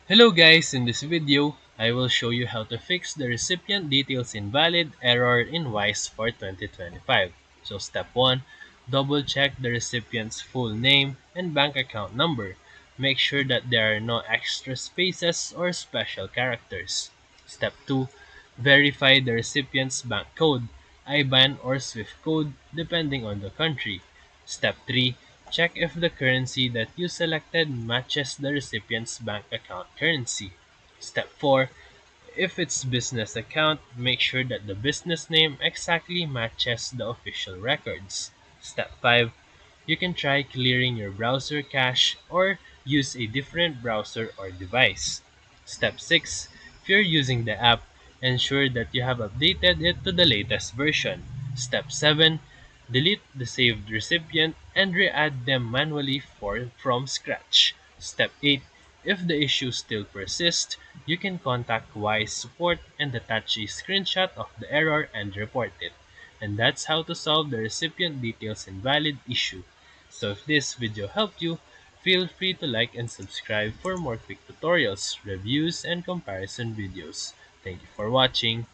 Hello guys, in this video, I will show you how to fix the recipient details invalid error in WISE for 2025. So step 1, double check the recipient's full name and bank account number. Make sure that there are no extra spaces or special characters. Step 2, verify the recipient's bank code, IBAN or SWIFT code depending on the country. Step 3. Check if the currency that you selected matches the recipient's bank account currency. Step 4. If it's business account, make sure that the business name exactly matches the official records. Step 5. You can try clearing your browser cache or use a different browser or device. Step 6. If you're using the app, ensure that you have updated it to the latest version. Step 7. Delete the saved recipient and re-add them manually from scratch. Step 8. If the issue still persists, you can contact WISE support and attach a screenshot of the error and report it. And that's how to solve the recipient details invalid issue. So if this video helped you, feel free to like and subscribe for more quick tutorials, reviews, and comparison videos. Thank you for watching.